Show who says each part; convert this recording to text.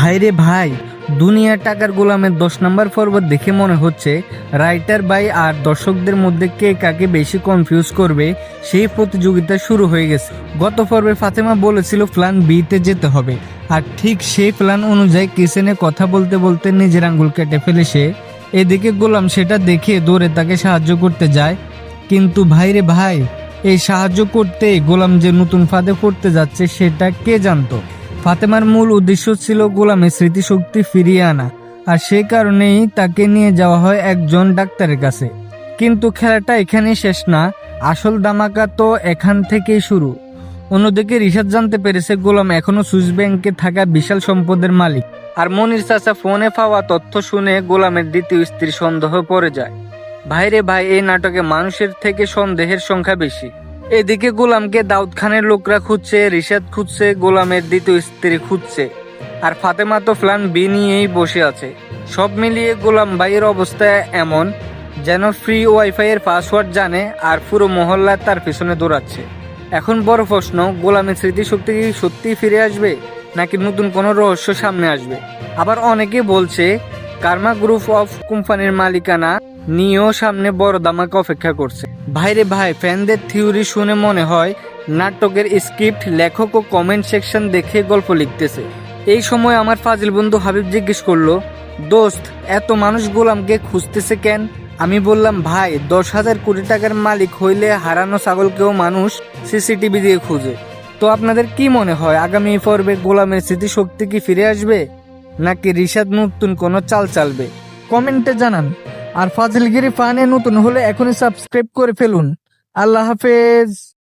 Speaker 1: ভাইরে ভাই, দুনিয়া টাকার গোলামের 10 নম্বর পর্ব দেখে মনে হচ্ছে রাইটার ভাই আর দর্শকদের মধ্যে কে কাকে বেশি কনফিউজ করবে সেই প্রতিযোগিতা শুরু হয়ে গেছে। গত পর্বে ফাতেমা বলেছিল প্ল্যান বিতে যেতে হবে, আর ঠিক সেই প্ল্যান অনুযায়ী কিচেনে কথা বলতে বলতে নিজের আঙ্গুল কেটে ফেলে সে। এদিকে গোলাম সেটা দেখে দৌড়ে তাকে সাহায্য করতে যায়, কিন্তু ভাইরে ভাই, এই সাহায্য করতে গোলাম যে নতুন ফাঁদে পড়তে যাচ্ছে সেটা কে জানতো। ফাতেমার মূল উদ্দেশ্য ছিল গোলামের স্মৃতিশক্তি ফিরিয়ে আনা, আর সেই কারণেই তাকে নিয়ে যাওয়া হয় একজন ডাক্তারের কাছে। কিন্তু খেলাটা এখানেই শেষ না, আসল ধামাকা তো এখান থেকেই শুরু। অন্যদিকে রিশাদ জানতে পেরেছে গোলাম এখনো সুইস ব্যাংকে থাকা বিশাল সম্পদের মালিক, আর মনির চাচা ফোনে পাওয়া তথ্য শুনে গোলামের দ্বিতীয় স্ত্রী সন্দেহ পড়ে যায়। ভাইরে ভাই, এই নাটকে মানুষের থেকে সন্দেহের সংখ্যা বেশি। এদিকে গোলামকে দাউদ খানের লোকরা খুঁজছে, রিশাদ খুঁজছে, গোলামের দ্বিতীয় স্ত্রী খুঁজছে, আর ফাতেমা তো প্ল্যান বি নিয়েই বসে আছে। সব মিলিয়ে গোলাম ভাইয়ের অবস্থা এমন যেন ফ্রি ওয়াইফাই এর পাসওয়ার্ড জানে আর পুরো মহল্লা তার পিছনে দৌড়াচ্ছে। এখন বড় প্রশ্ন, গোলামের স্মৃতিশক্তি কি সত্যিই ফিরে আসবে, নাকি নতুন কোনো রহস্য সামনে আসবে? আবার অনেকে বলছে কার্মা গ্রুপ অফ কোম্পানির মালিকানা নিয়েও সামনে বড় ধামাকা অপেক্ষা করছে। ভাইরে ভাই, ফ্যানদের থিওরি শুনে মনে হয় নাটকের স্ক্রিপ্ট লেখক ও কমেন্ট সেকশন দেখে গল্প লিখতেছে। এই সময় আমার ফাজিল বন্ধু হাবিব জিজ্ঞেস করলো, দোস্ত, এত মানুষ গোলামকে খুঁজতেছে কেন? আমি বললাম, ভাই, 10,000 কোটি টাকার মালিক হইলে হারানো ছাগলকেও মানুষ সিসিটিভি দিয়ে খুঁজে। তো আপনাদের কি মনে হয়, আগামী পর্বে গোলামের স্মৃতিশক্তি কি ফিরে আসবে, নাকি রিশাদ নতুন কোনো চাল চালবে? কমেন্টে জানান। আর ফাজিলগিরি ফানে নতুন হলে এখনই সাবস্ক্রাইব করে ফেলুন। আল্লাহ হাফেজ।